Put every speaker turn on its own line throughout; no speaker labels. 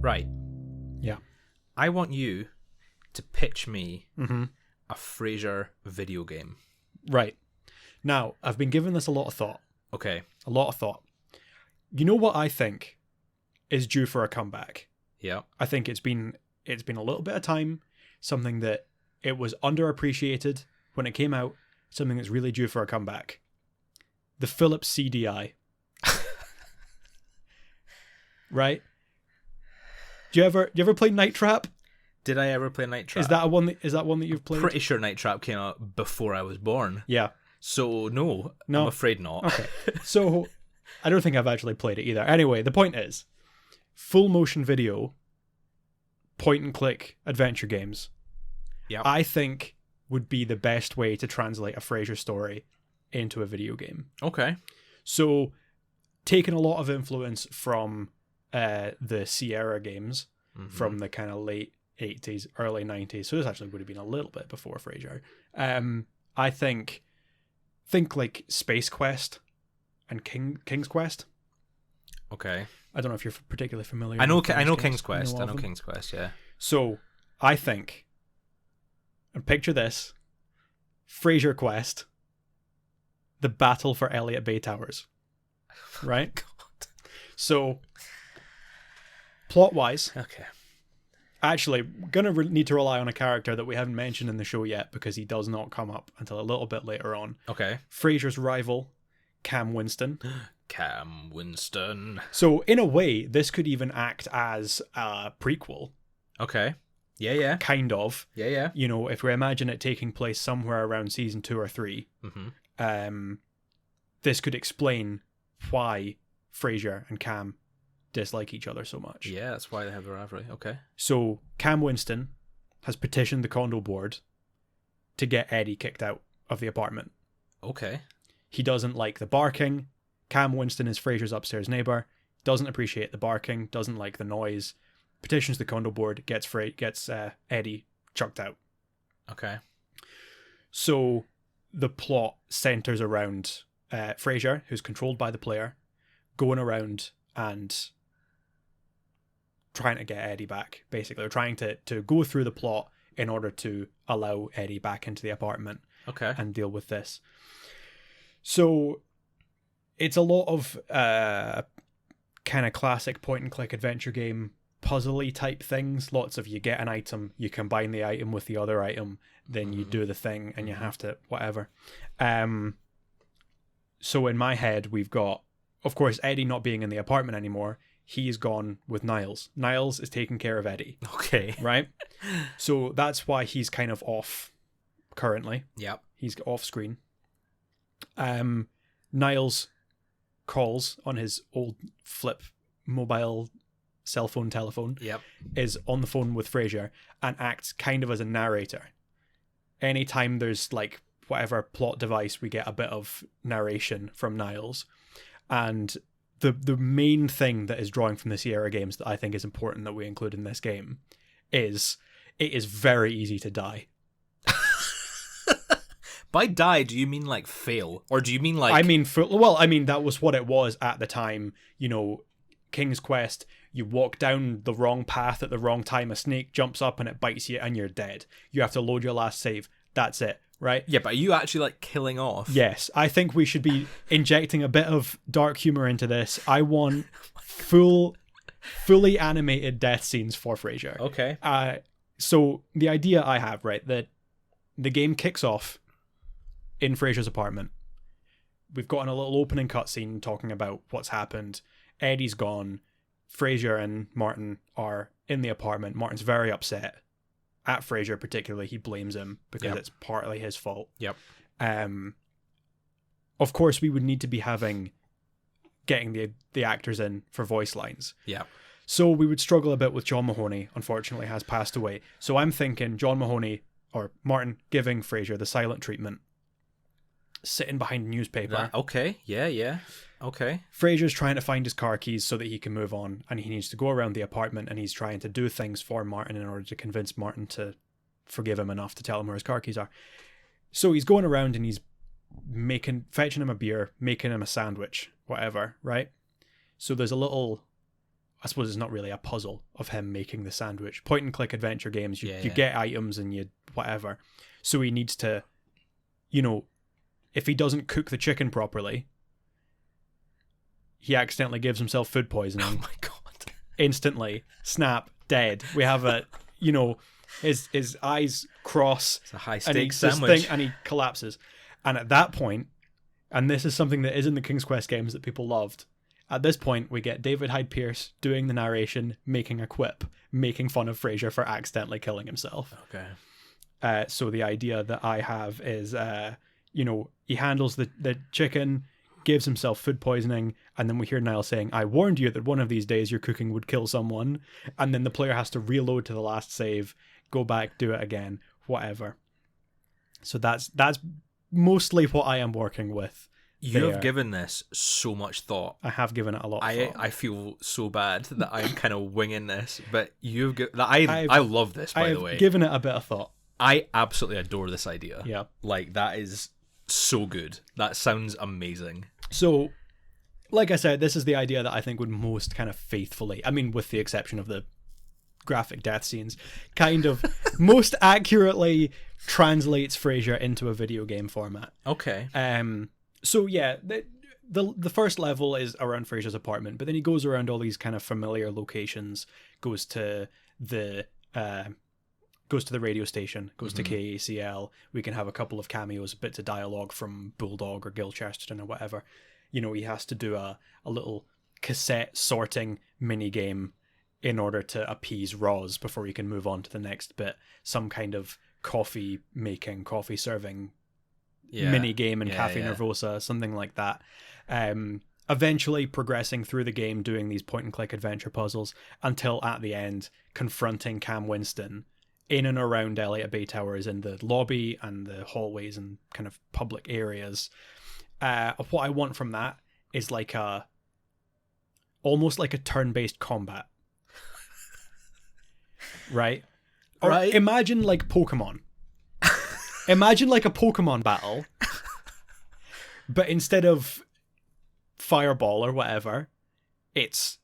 Right.
Yeah.
I want you to pitch me
Mm-hmm.
a Frasier video game.
Right. Now, I've been giving this a lot of thought.
Okay.
A lot of thought. You know what I think is due for a comeback?
Yeah.
I think it's been a little bit of time, something that it was underappreciated when it came out, something that's really due for a comeback. The Philips CDI. Right? Do you ever play Night Trap?
Did I ever play Night Trap?
Is that one that you've played?
Pretty sure Night Trap came out before I was born.
Yeah.
So no,
No.
I'm afraid not.
Okay. So I don't think I've actually played it either. Anyway, the point is, full motion video, point and click adventure games,
Yeah.
I think would be the best way to translate a Frasier story into a video game.
Okay.
So, taking a lot of influence from the Sierra games from the kind of late 80s, early 90s. So this actually would have been a little bit before Frasier. I think like Space Quest and King's Quest.
Okay.
I don't know if you're particularly familiar.
I know
with
King's
games.
Quest.
You
I
of
know
them?
King's Quest, yeah.
So, I think, and picture this, Frasier Quest, the battle for Elliot Bay Towers. Right?
God.
So, plot-wise,
Okay.
actually, gonna need to rely on a character that we haven't mentioned in the show yet because he does not come up until a little bit later on.
Okay.
Frasier's rival, Cam Winston.
Cam Winston.
So, in a way, this could even act as a prequel,
Okay. Yeah, yeah.
kind of.
Yeah, yeah.
You know, if we imagine it taking place somewhere around season 2 or 3, this could explain why Frasier and Cam dislike each other so much.
Yeah, that's why they have the rivalry. Okay.
So Cam Winston has petitioned the condo board to get Eddie kicked out of the apartment.
Okay.
He doesn't like the barking. Cam Winston is Frasier's upstairs neighbor, doesn't appreciate the barking, doesn't like the noise, petitions the condo board, gets Eddie chucked out.
Okay.
So the plot centers around Frasier, who's controlled by the player, going around and trying to get Eddie back, basically. They're trying to go through the plot in order to allow Eddie back into the apartment
Okay.
and deal with this. So it's a lot of kind of classic point and click adventure game puzzle-y type things. Lots of you get an item, you combine the item with the other item, then you do the thing and you have to whatever. So in my head we've got, of course, Eddie not being in the apartment anymore. He's gone with Niles. Niles is taking care of Eddie.
Okay.
Right? So that's why he's kind of off currently.
Yep.
He's off screen. Niles calls on his old flip mobile cell phone telephone,
Yep.
is on the phone with Frasier and acts kind of as a narrator. Anytime there's like whatever plot device, we get a bit of narration from Niles. And the main thing that is drawing from the Sierra games that I think is important that we include in this game is it is very easy to die.
By die, do you mean like fail? Or do you mean like...
I mean, that was what it was at the time. You know, King's Quest, you walk down the wrong path at the wrong time, a snake jumps up and it bites you and you're dead. You have to load your last save. That's it, right?
Yeah, but are you actually like killing off?
Yes, I think we should be injecting a bit of dark humor into this. I want fully animated death scenes for Frasier.
Okay.
So the idea I have, right, that the game kicks off in Frasier's apartment. We've gotten a little opening cutscene talking about what's happened. Eddie's gone. Frasier and Martin are in the apartment. Martin's very upset at Frasier, particularly. He blames him because it's partly his fault.
Yep.
Of course, we would need to be getting the actors in for voice lines.
Yeah.
So we would struggle a bit with John Mahoney, unfortunately has passed away. So I'm thinking John Mahoney or Martin giving Frasier the silent treatment, sitting behind a newspaper.
Okay. Yeah. Okay.
Frasier's trying to find his car keys so that he can move on, and he needs to go around the apartment and he's trying to do things for Martin in order to convince Martin to forgive him enough to tell him where his car keys are. So he's going around and he's fetching him a beer, making him a sandwich, whatever, right? So there's a little I suppose it's not really a puzzle of him making the sandwich. Point and click adventure games, you get items and you whatever. So he needs to, if he doesn't cook the chicken properly, he accidentally gives himself food poisoning.
Oh my god.
Instantly, snap, dead. We have his eyes cross.
It's a high stakes sandwich.
And he collapses. And at that point, and this is something that is in the King's Quest games that people loved, at this point we get David Hyde Pierce doing the narration, making a quip, making fun of Frasier for accidentally killing himself.
Okay.
So the idea that I have is, he handles the chicken, gives himself food poisoning, and then we hear Niall saying, "I warned you that one of these days your cooking would kill someone," and then the player has to reload to the last save, go back, do it again, whatever. So that's mostly what I am working with.
You have given this so much thought.
I have given it a lot of thought.
I feel so bad that I'm kind of winging this, but I love this, by the way.
I've given it a bit of thought.
I absolutely adore this idea.
Yeah.
Like, that is so good. That sounds amazing.
So, like I said, this is the idea that I think would most kind of faithfully, I mean, with the exception of the graphic death scenes, kind of most accurately translates Frasier into a video game format.
Okay.
So yeah, the first level is around Frasier's apartment, but then he goes around all these kind of familiar locations, goes to the radio station, goes to KACL. We can have a couple of cameos, bits of dialogue from Bulldog or Gil Chesterton or whatever. He has to do a little cassette sorting mini game in order to appease Roz before he can move on to the next bit. Some kind of coffee serving mini game in Cafe Nervosa, something like that. Eventually progressing through the game, doing these point and click adventure puzzles until at the end confronting Cam Winston in and around Elliot Bay Towers in the lobby and the hallways and kind of public areas. What I want from that is almost like a turn-based combat. Right?
Right.
Or imagine like Pokemon. Imagine like a Pokemon battle, but instead of fireball or whatever, it's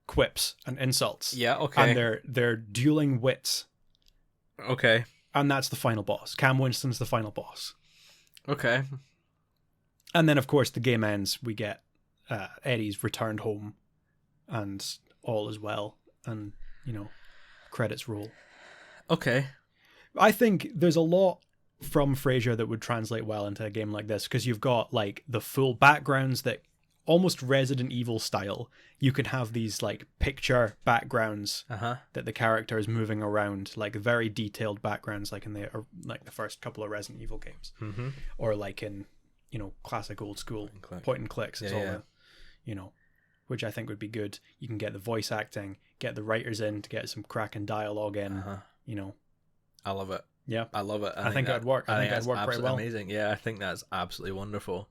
quips and insults.
Yeah, okay.
And they're dueling wits.
Okay.
And that's the final boss. Cam Winston's the final boss.
Okay.
And then, of course, the game ends. We get Eddie's returned home and all is well. And, credits roll.
Okay.
I think there's a lot from Frasier that would translate well into a game like this, because you've got the full backgrounds that almost Resident Evil style. You can have these picture backgrounds that the character is moving around, very detailed backgrounds, in the first couple of Resident Evil games, or in classic old school point and clicks. It's which I think would be good. You can get the voice acting, get the writers in to get some cracking dialogue in.
I love it.
Yeah,
I love it.
I think that'd work. I think that'd work very well.
Amazing. Yeah, I think that's absolutely wonderful.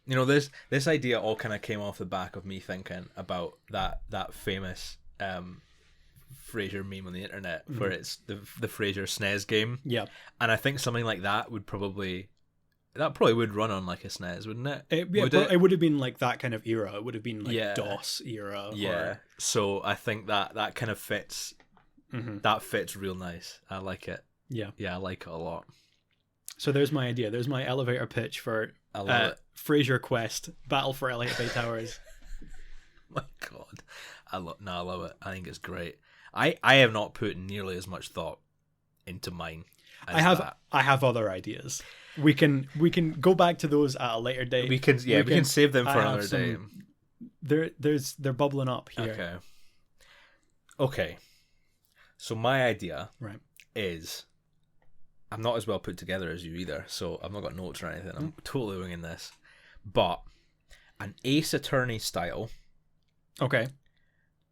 This idea all kind of came off the back of me thinking about that famous Frasier meme on the internet where it's the Frasier SNES game.
Yeah, and
I think something like that would probably would run on a SNES, wouldn't it?
It would have been that kind of era. It would have been DOS era.
Yeah. So I think that kind of fits. That fits real nice. I like it.
Yeah,
I like it a lot.
So there's my idea. There's my elevator pitch for Frasier Quest, Battle for Elliot Bay Towers.
My God, I love it. I think it's great. I have not put nearly as much thought into mine. I have
other ideas. We can go back to those at a later date.
We can save them for another day.
They're bubbling up here.
Okay. So my idea
right
is, I'm not as well put together as you either, so I've not got notes or anything. I'm totally winging this. But an Ace Attorney style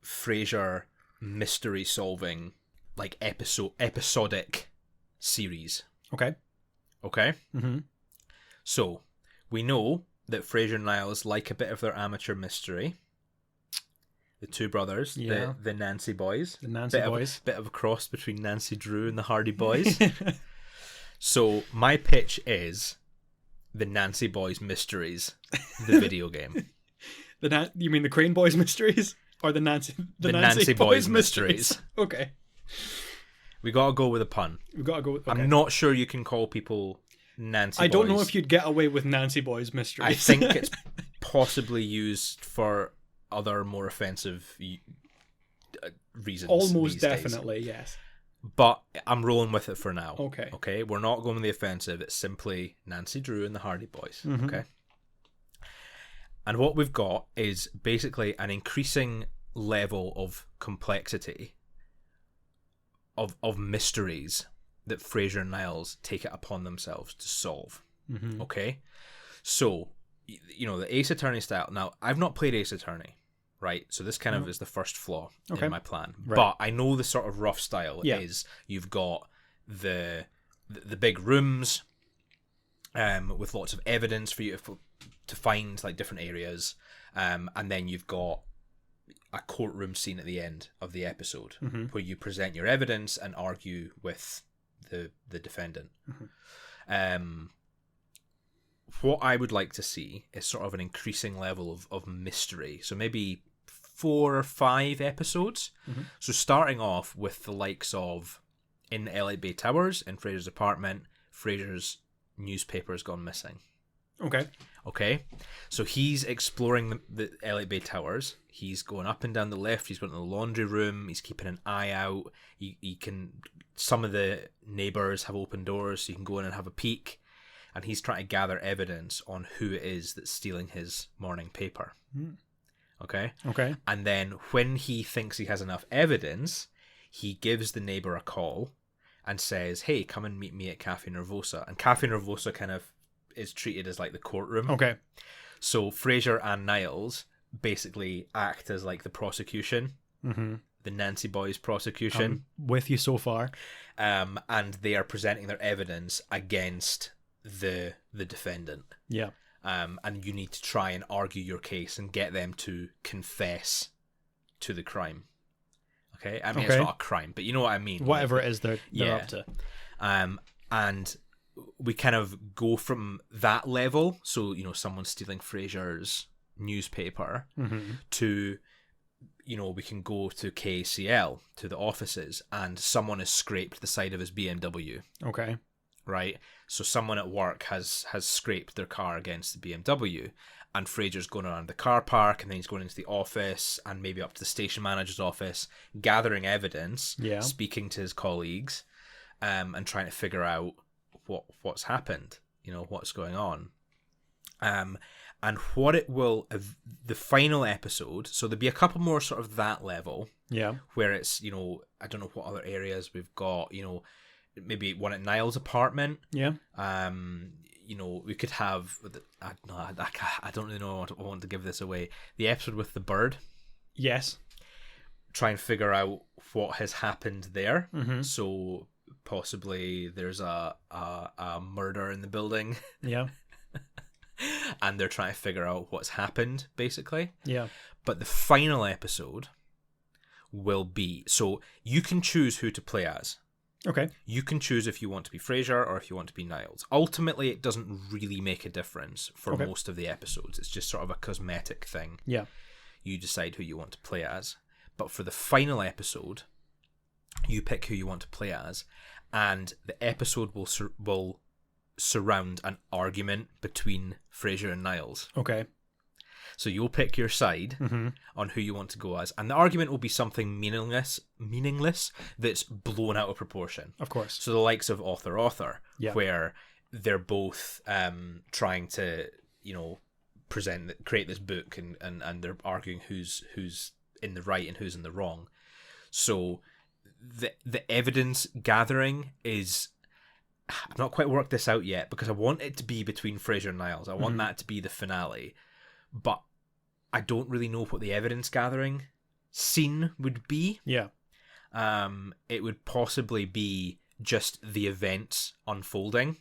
Frasier mystery solving episodic series. Okay?
Mm-hmm.
So we know that Frasier and Niles like a bit of their amateur mystery. The two brothers, the Nancy boys.
The Nancy boys.
Bit of a cross between Nancy Drew and the Hardy Boys. So my pitch is the Nancy Boys Mysteries, the video game.
You mean the Crane Boys Mysteries? Or the Nancy
Boys Mysteries.
Okay.
We gotta go with a pun.
We gotta go with, okay.
I'm not sure you can call people Nancy Boys.
I don't know if you'd get away with Nancy Boys Mysteries.
I think it's possibly used for other more offensive reasons.
Almost
these
definitely,
days.
yes.
But I'm rolling with it for now.
Okay.
Okay, we're not going with the offensive. It's simply Nancy Drew and the Hardy Boys.
Mm-hmm.
Okay. And what we've got is basically an increasing level of complexity of mysteries that Frasier and Niles take it upon themselves to solve.
Mm-hmm.
Okay? So, the Ace Attorney style. Now, I've not played Ace Attorney, right? So this kind of is the first flaw in my plan.
Right.
But I know the sort of rough style is you've got the big rooms with lots of evidence for you to find, like, different areas. And then you've got a courtroom scene at the end of the episode where you present your evidence and argue with the defendant. What I would like to see is sort of an increasing level of mystery. So maybe 4 or 5 episodes. So starting off with the likes of in the Elliot Bay Towers, in Frasier's apartment, Frasier's newspaper's gone missing. Okay, so he's exploring the Elliot Bay Towers. He's going up and down the lift. He's going to the laundry room. He's keeping an eye out. He can. Some of the neighbors have open doors, so you can go in and have a peek. And he's trying to gather evidence on who it is that's stealing his morning paper. Okay. And then when he thinks he has enough evidence, he gives the neighbor a call and says, "Hey, come and meet me at Cafe Nervosa." And Cafe Nervosa kind of is treated as like the courtroom.
Okay.
So Frasier and Niles basically act as like the prosecution, the Nancy Boys prosecution.
I'm with you so far.
And they are presenting their evidence against the defendant.
Yeah.
And you need to try and argue your case and get them to confess to the crime. Okay? I mean, it's not a crime, but you know what I mean.
Whatever it is they're up to.
And we kind of go from that level, so, someone stealing Frasier's newspaper, to, we can go to KCL, to the offices, and someone has scraped the side of his BMW.
Okay.
Right? So someone at work has scraped their car against the BMW, and Frasier's going around the car park, and then he's going into the office, and maybe up to the station manager's office, gathering evidence, speaking to his colleagues, and trying to figure out what's happened, what's going on. And what it will, the final episode, so there'll be a couple more sort of that level, where it's, I don't know what other areas we've got, maybe one at Niles' apartment. We could have, I don't really know I want to give this away. The episode with the bird.
Yes.
Try and figure out what has happened there. So possibly there's a murder in the building.
Yeah.
And they're trying to figure out what's happened, basically.
Yeah.
But the final episode will be, so you can choose who to play as.
Okay.
You can choose if you want to be Frasier or if you want to be Niles. Ultimately, it doesn't really make a difference for most of the episodes. It's just sort of a cosmetic thing.
Yeah.
You decide who you want to play as. But for the final episode, you pick who you want to play as, and the episode will surround an argument between Frasier and Niles.
Okay.
So you'll pick your side on who you want to go as, and the argument will be something meaningless that's blown out of proportion.
Of course.
So the likes of Author, where they're both trying to, create this book, and they're arguing who's in the right and who's in the wrong. So the evidence gathering is, I've not quite worked this out yet, because I want it to be between Frasier and Niles. I want that to be the finale, but I don't really know what the evidence gathering scene would be.
Yeah.
It would possibly be just the events unfolding.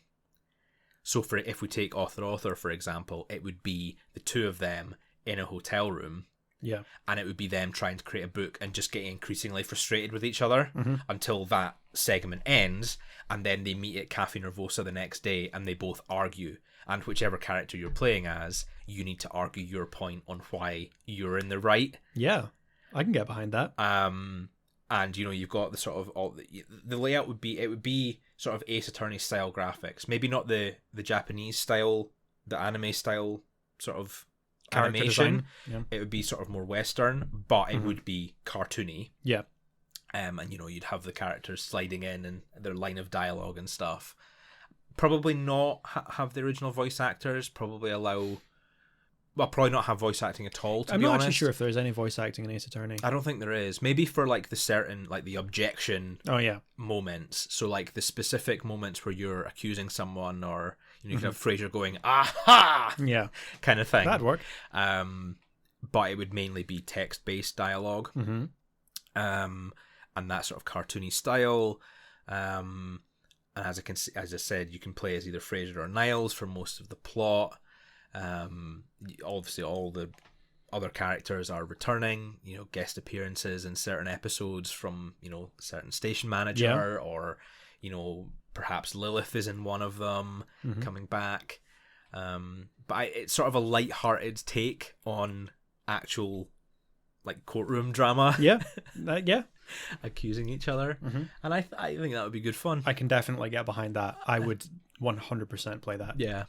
So if we take Author, for example, it would be the two of them in a hotel room.
Yeah.
And it would be them trying to create a book and just getting increasingly frustrated with each other until that segment ends, and then they meet at Cafe Nervosa the next day and they both argue. And whichever character you're playing as, you need to argue your point on why you're in the right.
Yeah. I can get behind that.
And you've got the sort of the layout would be sort of Ace Attorney style graphics. Maybe not the Japanese style, the anime style sort of
Character
animation.
design.
It would be sort of more Western, but it would be cartoony.
Yeah.
And you'd have the characters sliding in and their line of dialogue and stuff. Probably not have the original voice actors. Probably probably not have voice acting at all.
I'm not actually sure if there's any voice acting in Ace Attorney.
I don't think there is. Maybe for like the certain the objection.
Oh yeah.
Moments. So like the specific moments where you're accusing someone, or you can have Frasier going "aha,"
yeah,
kind of thing.
That'd work.
But it would mainly be text based dialogue. And that sort of cartoony style. And as I said, you can play as either Frasier or Niles for most of the plot. Obviously all the other characters are returning, guest appearances in certain episodes from, certain station manager, or, perhaps Lilith is in one of them coming back. But it's sort of a light-hearted take on actual courtroom drama.
Yeah.
Accusing each other. And I think that would be good fun.
I can definitely get behind that. I would 100% play that.
Yeah.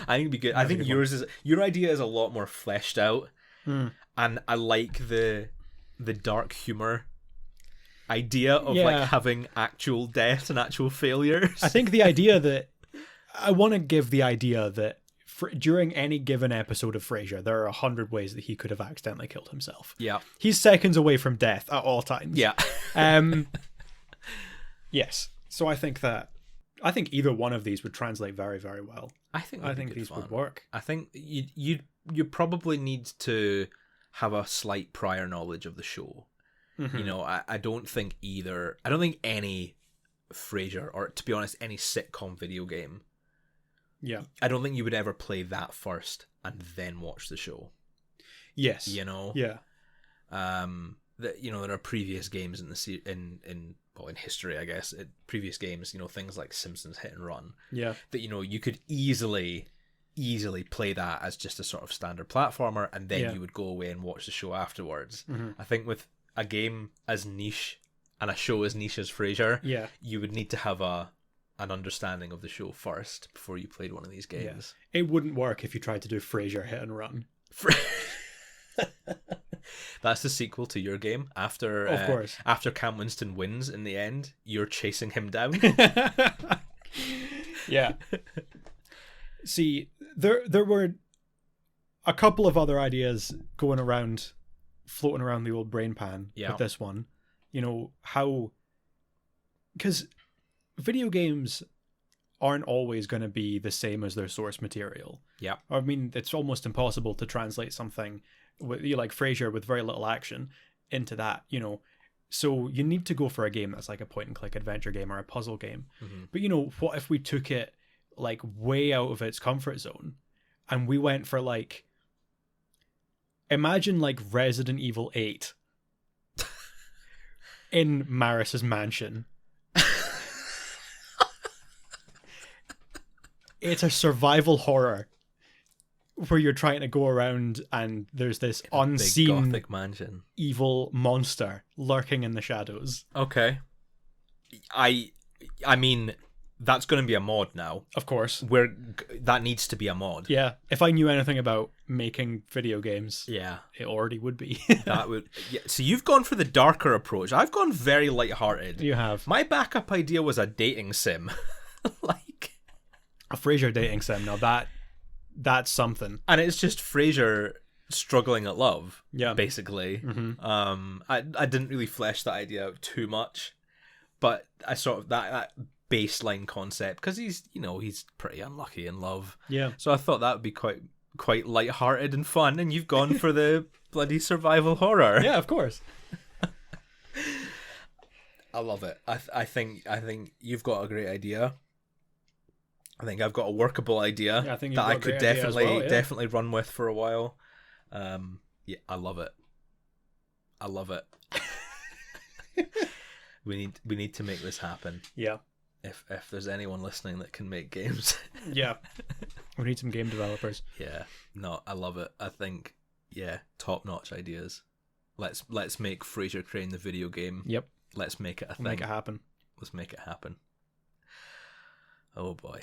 I think it'd be good. I think your idea is a lot more fleshed out, and I like the dark humor idea of having actual death and actual failures.
I think the idea that I want to give the idea that during any given episode of Frasier, there are 100 ways that he could have accidentally killed himself.
Yeah,
he's seconds away from death at all times.
Yeah.
Yes. So I think either one of these would translate very, very well.
I think
these
fun.
would work.
I think you probably need to have a slight prior knowledge of the show. I don't think any Frasier, or to be honest, any sitcom video game.
Yeah.
I don't think you would ever play that first and then watch the show.
Yes.
Yeah. There are previous games in history, I guess, previous games, things like Simpsons Hit and Run.
Yeah.
That, you could easily play that as just a sort of standard platformer, and then you would go away and watch the show afterwards. I think with a game as niche and a show as niche as Frasier, you would need to have an understanding of the show first before you played one of these games.
Yeah. It wouldn't work if you tried to do Frasier Hit and Run.
That's the sequel to your game. After,
of course,
after Cam Winston wins in the end, you're chasing him down.
Yeah. See, there were a couple of other ideas floating around the old brain pan with this one. Because video games aren't always going to be the same as their source material.
Yeah.
I mean, it's almost impossible to translate something like Frasier with very little action into that, So you need to go for a game that's like a point and click adventure game or a puzzle game. But what if we took it way out of its comfort zone and we went for imagine Resident Evil 8 in Maris's mansion. It's a survival horror where you're trying to go around and there's this unseen
big Gothic mansion
evil monster lurking in the shadows.
Okay. I mean, that's going to be a mod now.
Of course.
That needs to be a mod.
Yeah. If I knew anything about making video games,
it
already would be.
That would. Yeah. So you've gone for the darker approach. I've gone very lighthearted.
You have.
My backup idea was a dating sim.
A Frasier dating sim. Now that's something.
And it's just Frasier struggling at love.
Yeah.
Basically. I didn't really flesh that idea out too much, but I sort of that baseline concept, because he's pretty unlucky in love.
Yeah.
So I thought that would be quite lighthearted and fun, and you've gone for the bloody survival horror.
Yeah, of course.
I love it. I think you've got a great idea. I think I've got a workable idea that I could definitely run with for a while. I love it. I love it. We need to make this happen.
Yeah.
If there's anyone listening that can make games.
Yeah. We need some game developers.
Yeah. No, I love it. I think yeah, top-notch ideas. Let's make Frasier Crane the video game.
Yep.
Let's make it a thing.
Make it happen.
Let's make it happen. Oh boy.